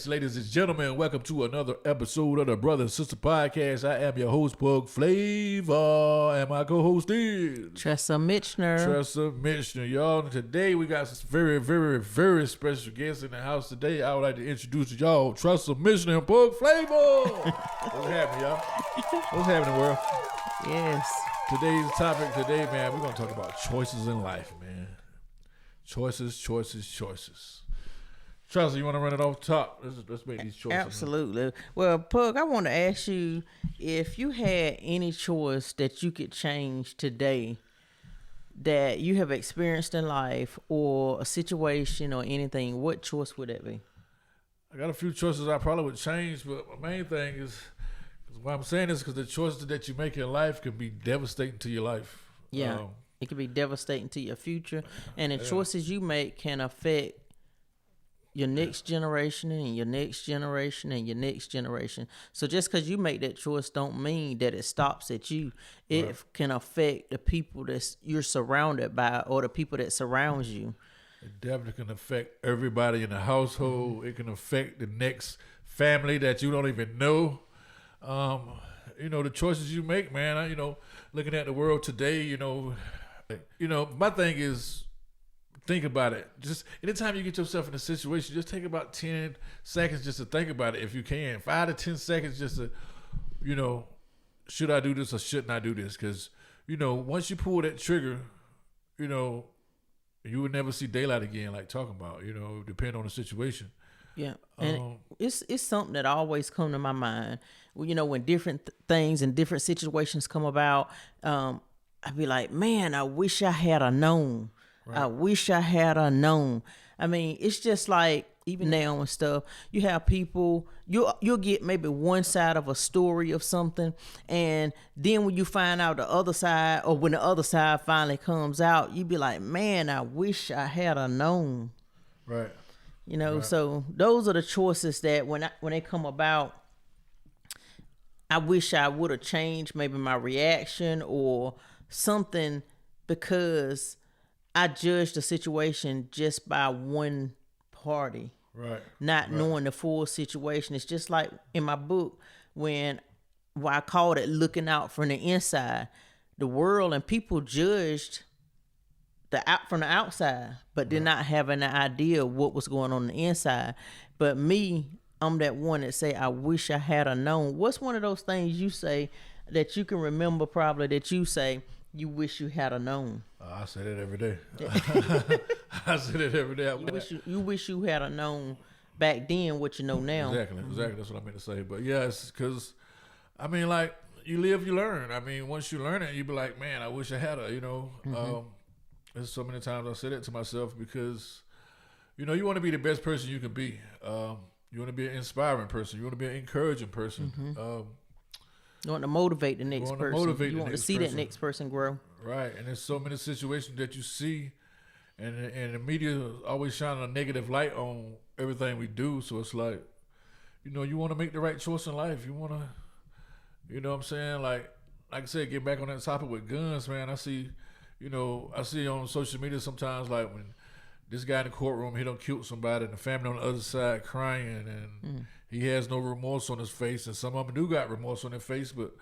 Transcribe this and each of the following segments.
Yes, ladies and gentlemen, welcome to another episode of the Brother and Sister Podcast. I am your host, Pug Flava, and my co-host is Tressa Mitchener. Tressa Mitchener, y'all. And today we got some very, very, very special guests in the house today. I would like to introduce to y'all Tressa Mitchener and Pug Flava. What's happening, y'all? What's happening, world? Yes. Today's topic today, man, we're going to talk about choices in life, man. Choices. Tressa, you want to run it off top? Let's make these choices. Absolutely. Well, Pug, I want to ask you if you had any choice that you could change today that you have experienced in life or a situation or anything, what choice would that be? I got a few choices I probably would change, but my main thing is, why I'm saying this, because the choices that you make in life can be devastating to your life. Yeah. It can be devastating to your future. And the choices you make can affect your next generation and your next generation and your next generation. So just because you make that choice don't mean that it stops at you. It can affect the people that you're surrounded by or the people that surrounds you. It definitely can affect everybody in the household. Mm-hmm. It can affect the next family that you don't even know. The choices you make, man, looking at the world today, my thing is, think about it. Just anytime you get yourself in a situation, just take about 10 seconds just to think about it if you can. 5 to 10 seconds just to, should I do this or shouldn't I do this? Because, once you pull that trigger, you would never see daylight again, like talking about, depending on the situation. Yeah, and it's something that always come to my mind. When different things and different situations come about, I'd be like, man, I wish I had a known. Right. I wish I had a known. I mean, it's just like even now and stuff. You have people, you'll get maybe one side of a story of something, and then when you find out the other side, or when the other side finally comes out, you be like, man, I wish I had a known. Right. Right. So those are the choices that when they come about, I wish I would have changed maybe my reaction or something, because I judged the situation just by one party, right? Not knowing the full situation. It's just like in my book when I called it looking out from the inside. The world and people judged from the outside, but did not have an idea of what was going on the inside. But me, I'm that one that say, I wish I had a known. What's one of those things you say that you can remember probably that you say you wish you had a known? I say that every day. I say that every day. You wish you had a known back then what you know now. Exactly. That's what I meant to say. But yeah, it's because, like, you live, you learn. Once you learn it, you be like, man, I wish I had a, there's so many times I say that to myself because, you want to be the best person you can be. You want to be an inspiring person. You want to be an encouraging person. Mm-hmm. You want to motivate the next person. You want to see that next person grow. Right. And there's so many situations that you see, and the media always shine a negative light on everything we do. So it's like, you want to make the right choice in life. You want to, you know what I'm saying? Like I said, get back on that topic with guns, man. I see on social media sometimes, like when this guy in the courtroom, he done killed somebody, and the family on the other side crying, and he has no remorse on his face, and some of them do got remorse on their face, but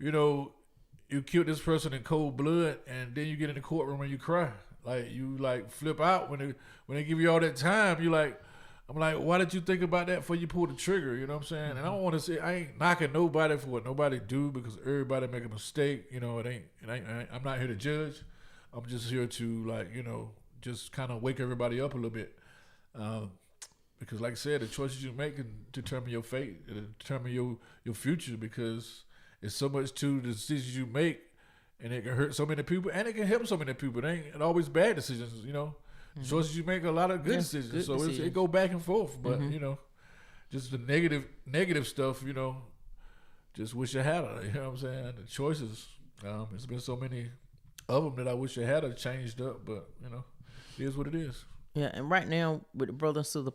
you killed this person in cold blood, and then you get in the courtroom and you cry, like you flip out when they give you all that time. I'm like, why did you think about that before you pulled the trigger? You know what I'm saying? And I don't want to say I ain't knocking nobody for what nobody do, because everybody make a mistake. I'm not here to judge. I'm just here to just kind of wake everybody up a little bit. Because like I said, the choices you make can determine your fate, determine your future, because it's so much to the decisions you make, and it can hurt so many people, and it can help so many people. It ain't always bad decisions, Mm-hmm. Choices you make a lot of good decisions. So it go back and forth. But, just the negative stuff, just wish I had it. You know what I'm saying? The choices, there's been so many of them that I wish I had changed up, but, it is what it is. Yeah, and right now with the Brother and Sister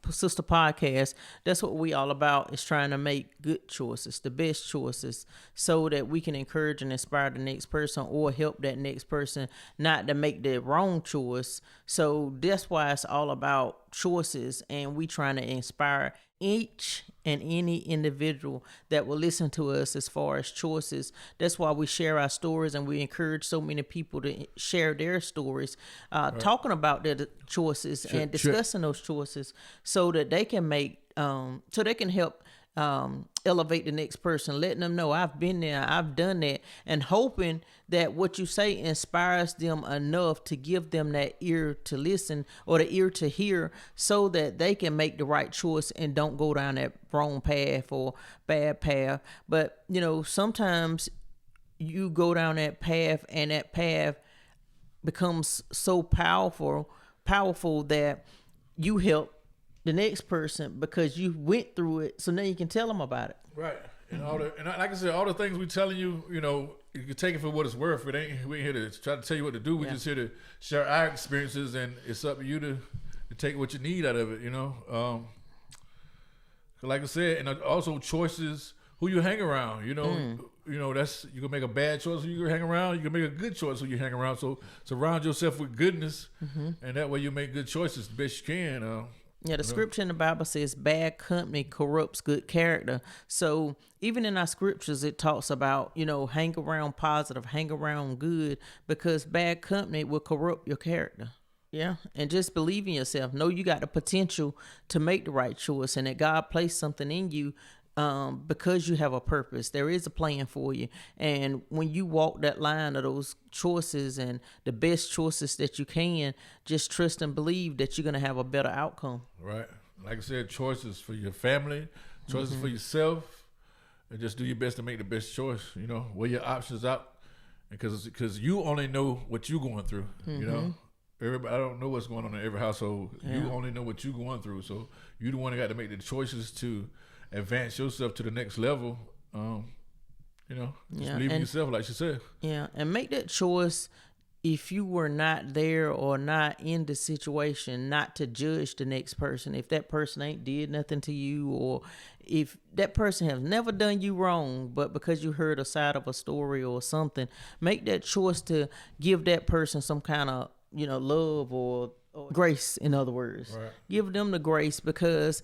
sister podcast, that's what we all about, is trying to make good choices, the best choices, so that we can encourage and inspire the next person, or help that next person not to make the wrong choice. So that's why it's all about choices, and we trying to inspire each and any individual that will listen to us as far as choices. That's why we share our stories, and we encourage so many people to share their stories, talking about their choices and discussing those choices, so that they can make, so they can help elevate the next person, letting them know, I've been there, I've done that, and hoping that what you say inspires them enough to give them that ear to listen, or the ear to hear, so that they can make the right choice and don't go down that wrong path or bad path. But sometimes you go down that path, and that path becomes so powerful that you help the next person because you went through it, so now you can tell them about it. Right. And like I said, all the things we telling you, you can take it for what it's worth. We ain't here to try to tell you what to do. We just here to share our experiences, and it's up to you to take what you need out of it. Like I said, and also choices, who you hang around. That's, you can make a bad choice who you hang around. You can make a good choice who you hang around. So surround yourself with goodness, and that way you make good choices the best you can. The scripture in the Bible says bad company corrupts good character. So even in our scriptures, it talks about, hang around positive, hang around good, because bad company will corrupt your character. Yeah. And just believe in yourself. Know you got the potential to make the right choice, and that God placed something in you because you have a purpose. There is a plan for you. And when you walk that line of those choices and the best choices that you can, just trust and believe that you're going to have a better outcome. Right. Like I said, choices for your family, choices for yourself, and just do your best to make the best choice. Weigh your options out, because you only know what you're going through. Everybody, I don't know what's going on in every household. You only know what you're going through. So you're the one that got to make the choices to advance yourself to the next level. Just believe in yourself, like she said. Yeah, and make that choice if you were not there or not in the situation, not to judge the next person. If that person ain't did nothing to you, or if that person has never done you wrong, but because you heard a side of a story or something, make that choice to give that person some kind of, love or grace, in other words. Right. Give them the grace, because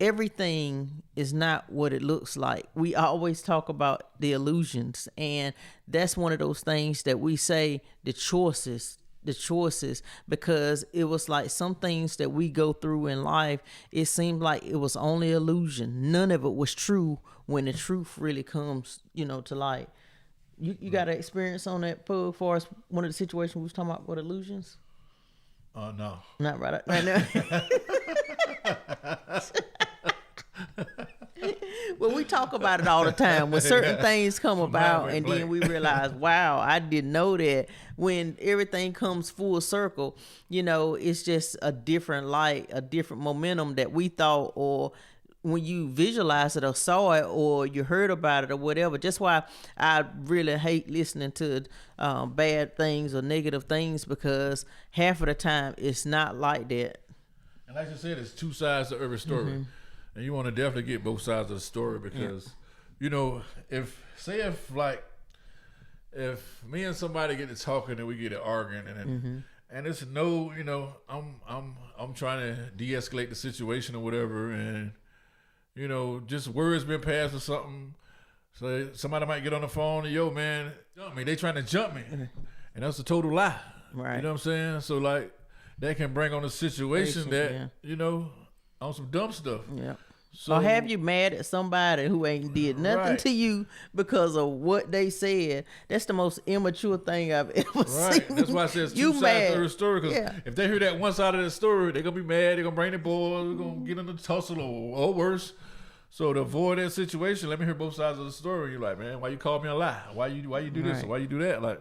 everything is not what it looks like. We always talk about the illusions, and that's one of those things that we say, the choices, because it was like some things that we go through in life, it seemed like it was only illusion. None of it was true, when the truth really comes, to light. You got an experience on that, Pug, as far as one of the situations we was talking about with illusions? No. Not right now. Well, we talk about it all the time when certain things come about, and then we realize, wow, I didn't know that. When everything comes full circle, it's just a different light, a different momentum that we thought, or when you visualize it or saw it or you heard about it or whatever. Just why I really hate listening to bad things or negative things, because half of the time it's not like that. And like you said, it's two sides to every story. And you want to definitely get both sides of the story, because, if me and somebody get to talking and we get to arguing, and it's I'm trying to de-escalate the situation or whatever, and just words been passed or something. So somebody might get on the phone and, yo, man, jump me. They trying to jump me, and that's a total lie. Right. You know what I'm saying? So like that can bring on a situation that on some dumb stuff. Yeah. So, or have you mad at somebody who ain't did nothing to you because of what they said? That's the most immature thing I've ever seen. That's why I said it's two sides to the story. Because if they hear that one side of the story, they're going to be mad. They're going to bring the boys. They're going to get in a tussle or worse. So to avoid that situation, let me hear both sides of the story. You're like, man, why you call me a lie? Why you do this? Or why you do that? Like,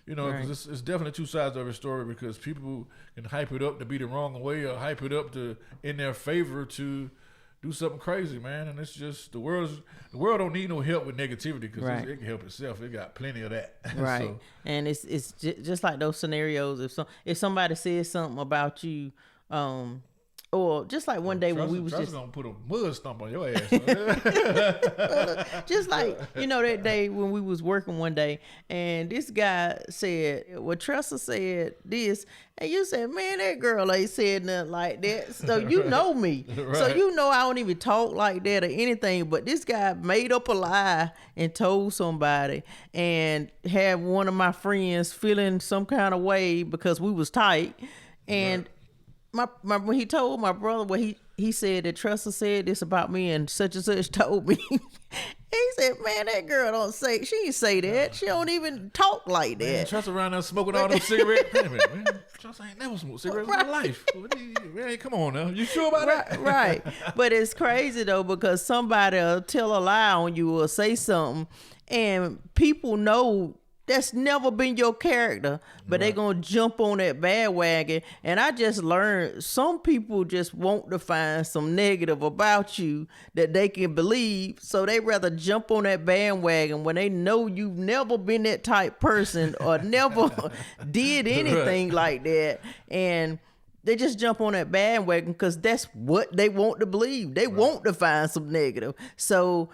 because it's definitely two sides of every story, because people can hype it up to be the wrong way, or hype it up to in their favor to do something crazy, man. And it's just the world don't need no help with negativity, because it can help itself. It got plenty of that. Right. So, and it's just like those scenarios. If somebody says something about you, Or just like one day when we was Tressa just gonna put a mud stump on your ass. just like, that day when we was working one day and this guy said, well, Tressa said this, and you said, man, that girl ain't said nothing like that. So you know me. Right. So I don't even talk like that or anything, but this guy made up a lie and told somebody and had one of my friends feeling some kind of way because we was tight. And right. when he told my brother, well, he said that Tressa said this about me and such told me. He said, man, that girl she ain't say that. She don't even talk like that. Man, Tressa around there smoking all them cigarettes. Wait a minute, man. Tressa ain't never smoked cigarettes in her life. Man, come on now. You sure about that? Right. But it's crazy though, because somebody will tell a lie on you or say something and people know that's never been your character, but they gonna jump on that bandwagon. And I just learned some people just want to find some negative about you that they can believe, so they rather jump on that bandwagon when they know you've never been that type person or never did anything like that, and they just jump on that bandwagon because that's what they want to believe. They want to find some negative. So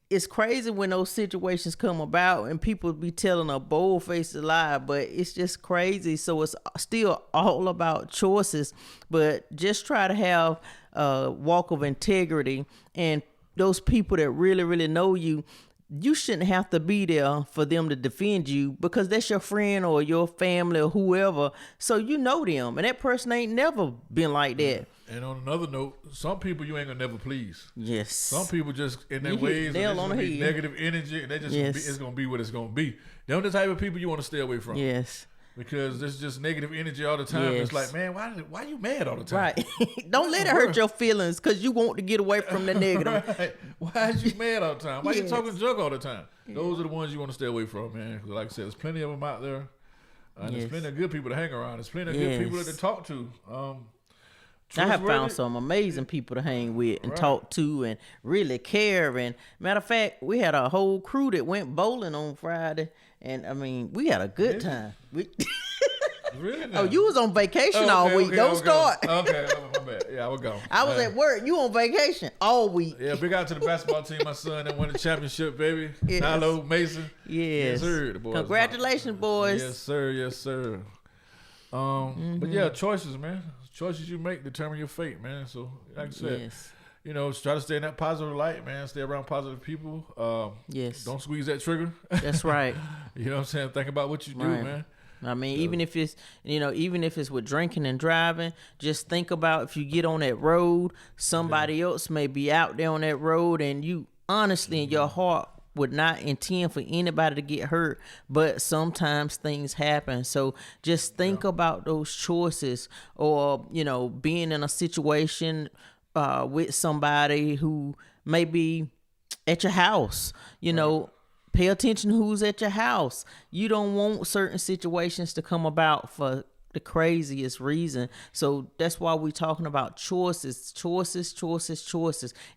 it's crazy when those situations come about and people be telling a bold-faced lie, but it's just crazy. So it's still all about choices, but just try to have a walk of integrity. And those people that really, really know you, you shouldn't have to be there for them to defend you because that's your friend or your family or whoever. So you know them, and that person ain't never been like that. And on another note, some people you ain't gonna never please. Yes. Some people just in their ways, nail on the head. Negative energy, and they just it's gonna be what it's gonna be. They're the type of people you want to stay away from. Yes. Because there's just negative energy all the time. Yes. It's like, man, why you mad all the time? Right. Don't let it hurt your feelings because you want to get away from the negative. Right. Why is you mad all the time? Why you talking junk all the time? Those are the ones you want to stay away from, man. Because like I said, there's plenty of them out there. And there's plenty of good people to hang around. There's plenty of good people to talk to. I have found some amazing people to hang with and talk to and really care. And matter of fact, we had a whole crew that went bowling on Friday. And I mean, we had a good time. Really? Oh, you was on vacation all week. Don't start. Okay, my bad. Yeah, I was gone. I was at work. You on vacation all week. Yeah, big out to the basketball team. My son that won the championship, baby. Yes. Hello, Mason. Yes. Yes, sir. The boys. Congratulations, boys. Yes, sir. Yes, sir. But yeah, choices, man. Choices you make determine your fate, man. So, like I said, try to stay in that positive light, man. Stay around positive people. Yes. Don't squeeze that trigger. That's right. You know what I'm saying? Think about what you do, man. I mean, even if it's with drinking and driving, just think about if you get on that road, somebody else may be out there on that road, and you honestly in your heart would not intend for anybody to get hurt, but sometimes things happen. So just think about those choices, or being in a situation with somebody who may be at your house, Pay attention who's at your house. You don't want certain situations to come about for the craziest reason. So that's why we're talking about choices.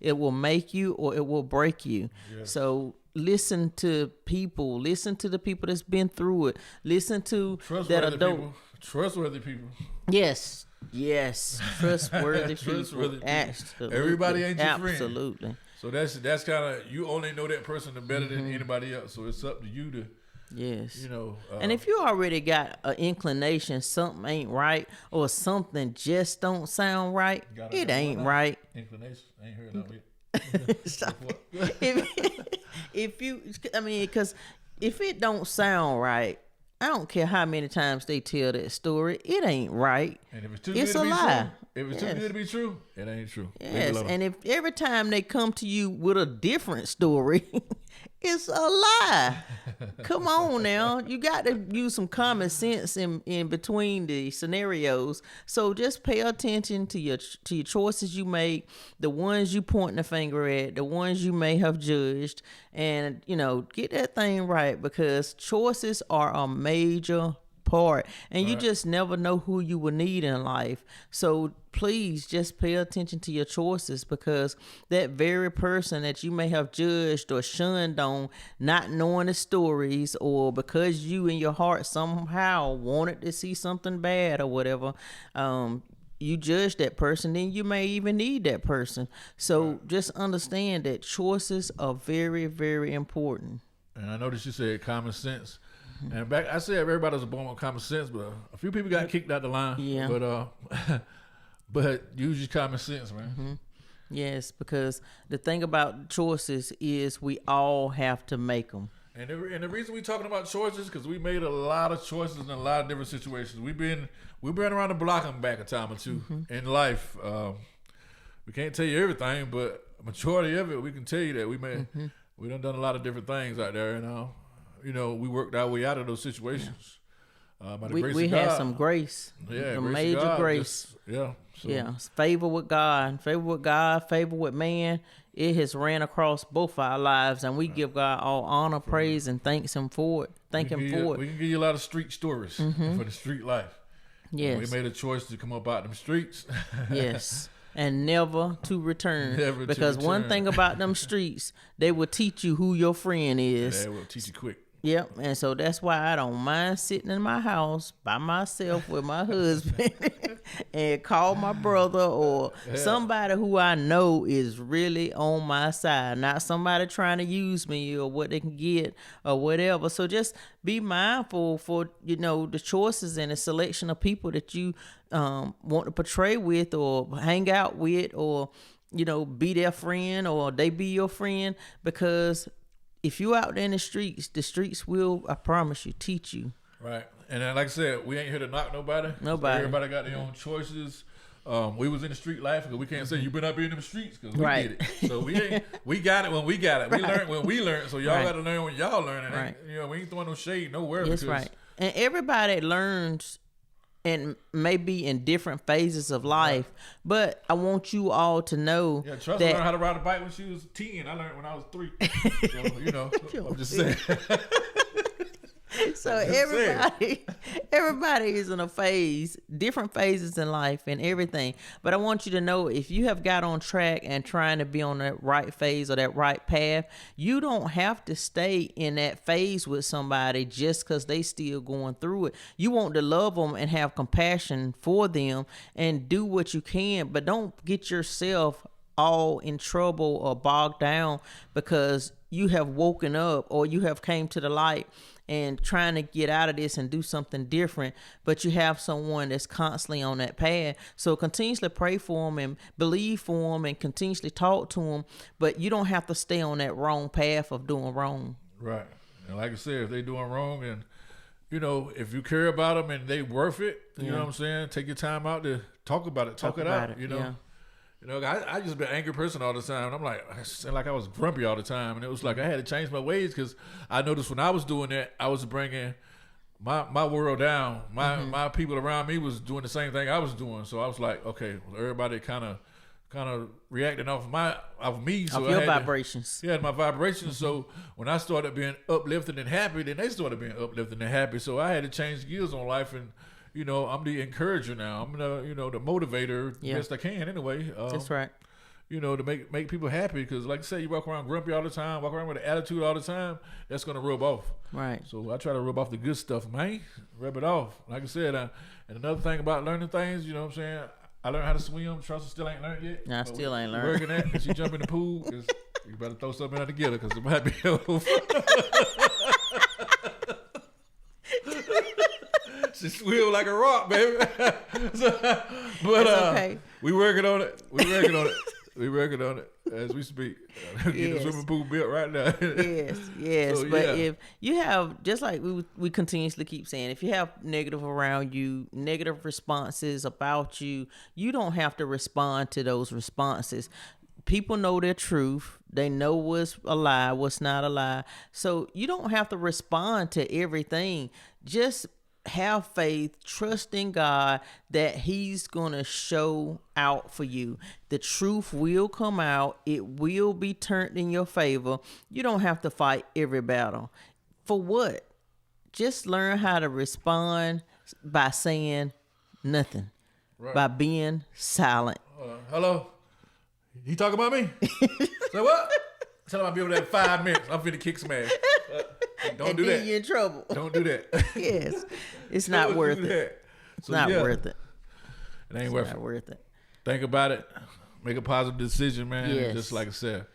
It will make you or it will break you. Yes. So listen to people. Listen to the people that's been through it. Listen to that adult. Trustworthy people. Yes. Trustworthy people. Absolutely. Everybody ain't your friend. Absolutely. So that's kind of, you only know that person better than anybody else. So it's up to you to, and if you already got an inclination something ain't right or something just don't sound right, it ain't right. Inclination, I ain't heard that yet. Because if it don't sound right, I don't care how many times they tell that story, it ain't right. And if it's too good to be true, if it's too good to be true, it ain't true. Yes, and if every time they come to you with a different story, it's a lie. Come on now. You got to use some common sense in between the scenarios. So just pay attention to your choices you make, the ones you pointing the finger at, the ones you may have judged, and get that thing right, because choices are a major part, and you just never know who you will need in life. So please just pay attention to your choices, because that very person that you may have judged or shunned on, not knowing the stories, or because you in your heart somehow wanted to see something bad or whatever, you judge that person, then you may even need that person. So just understand that choices are very, very important. And I noticed you said common sense. And back, I said everybody was born with common sense, but a few people got kicked out the line. Yeah. But use your common sense, man. Yes, because the thing about choices is we all have to make them. And the reason we talking about choices because we made a lot of choices in a lot of different situations. We've been around the block and back a time or two in life. We can't tell you everything, but a majority of it we can tell you that we done a lot of different things out there, we worked our way out of those situations. By the grace We of had God. some grace, Grace major of God, grace. Favor with God, favor with man. It has ran across both our lives, and we give God all honor, praise, and thank Him for it. We can give you a lot of street stories for the street life. Yes, we made a choice to come up out them streets. Yes. And never to return. Never because to return. One thing about them streets, they will teach you who your friend is. They will teach you quick. Yep, and so that's why I don't mind sitting in my house by myself with my husband and call my brother or somebody who I know is really on my side, not somebody trying to use me or what they can get or whatever. So just be mindful for, the choices and the selection of people that you want to portray with or hang out with or, be their friend or they be your friend, because if you out there in the streets will, I promise you, teach you. Right. And then, like I said, we ain't here to knock nobody. Nobody. Everybody got their own choices. We was in the street life because we can't say you been up here in them streets because we did it. So we got it when we got it. We learned when we learned. So y'all got to learn when y'all learning. Right. We ain't throwing no shade nowhere. That's right. And everybody learns and maybe in different phases of life, but I want you all to know Tressa that learned how to ride a bike when she was 10. I learned when I was 3. So, I'm just saying. So everybody is in a phase, different phases in life and everything. But I want you to know, if you have got on track and trying to be on that right phase or that right path, you don't have to stay in that phase with somebody just because they still going through it. You want to love them and have compassion for them and do what you can, but don't get yourself all in trouble or bogged down because you have woken up or you have came to the light and trying to get out of this and do something different, but you have someone that's constantly on that path. So continuously pray for them and believe for them and continuously talk to them, but you don't have to stay on that wrong path of doing wrong. Right. And like I said, if they doing wrong and, if you care about them and they worth it, you know what I'm saying? Take your time out to talk about it, talk it out. I just been an angry person all the time. And I'm like I was grumpy all the time. And it was like I had to change my ways because I noticed when I was doing that, I was bringing my world down. My people around me was doing the same thing I was doing. So I was like, okay, well, everybody kind of reacting off me. So off your vibrations. My vibrations. So when I started being uplifted and happy, then they started being uplifted and happy. So I had to change gears on life and. I'm the encourager now. I'm the motivator best I can anyway. That's right. To make people happy because, like I said, you walk around grumpy all the time, walk around with an attitude all the time. That's gonna rub off. Right. So I try to rub off the good stuff, man. Rub it off. Like I said, and another thing about learning things, what I'm saying. I learned how to swim. Tressa still ain't learned yet. I still ain't learned. Working that, and she jump in the pool. You better throw something out together because it might be over. She swim like a rock, baby. But okay. We working on it. We working on it as we speak. Get the swimming pool built right now. Yes. So, but if you have, just like we continuously keep saying, if you have negative around you, negative responses about you, you don't have to respond to those responses. People know their truth. They know what's a lie, what's not a lie. So you don't have to respond to everything. Just have faith, trust in God that He's going to show out for you. The truth will come out. It will be turned in your favor. You don't have to fight every battle. For what? Just learn how to respond by saying nothing, by being silent. Hello? He talking about me? Say what? Tell him I'll be over there in 5 minutes. I'm finna kick some ass. Don't do that. You're in trouble. Don't do that. Yes. It's not worth it. So, it's not worth it. It ain't worth not it. worth it. Think about it. Make a positive decision, man. Yes. Just like I said,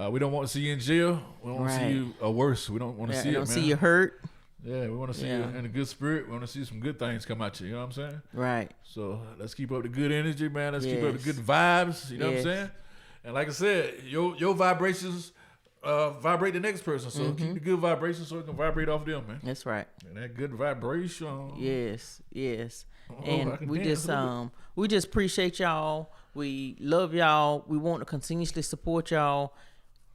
we don't want to see you in jail. We don't want to see you worse. We don't want to see it, man. We don't see you hurt. Yeah, we want to see you in a good spirit. We want to see some good things come out you. You know what I'm saying? Right. So let's keep up the good energy, man. Let's keep up the good vibes. You know what I'm saying? And like I said, your vibrations vibrate the next person. So keep the good vibrations so it can vibrate off them, man. That's right. And that good vibration. Yes. And we just appreciate y'all. We love y'all. We want to continuously support y'all.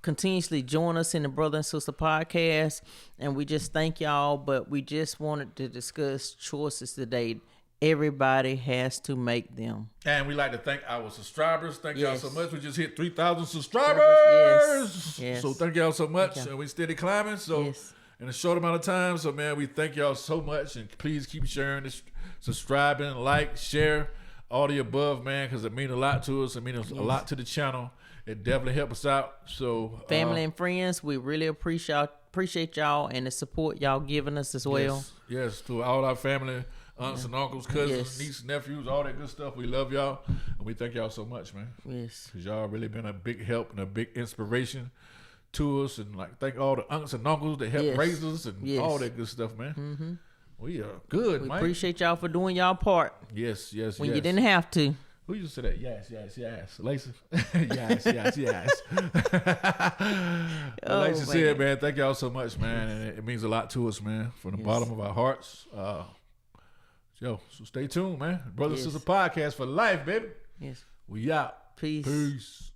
Continuously join us in the Brother and Sister Podcast, and we just thank y'all. But we just wanted to discuss choices today. Everybody has to make them. And we like to thank our subscribers. Thank y'all so much. We just hit 3,000 subscribers. Yes. So thank y'all so much. And we steady climbing. So in a short amount of time. So man, we thank y'all so much. And please keep sharing this, subscribing, like, share, all the above, man, because it means a lot to us. It means a lot to the channel. It definitely helps us out. So family and friends, we really appreciate y'all and the support y'all giving us as well. Yes, to all our family, aunts and uncles, cousins, nieces, nephews, all that good stuff. We love y'all, and we thank y'all so much, man. Yes, because y'all really been a big help and a big inspiration to us, and like thank all the aunts and uncles that helped raise us and all that good stuff, man. Mm-hmm. We are good, man. We appreciate y'all for doing y'all part. Yes. When you didn't have to. Who used to say that? Yes. Lacey? yes. Lacey said, man, thank y'all so much, man. And it means a lot to us, man, from the bottom of our hearts. So stay tuned, man. Brother and Sister Podcast for life, baby. Yes. We out. Peace. Peace.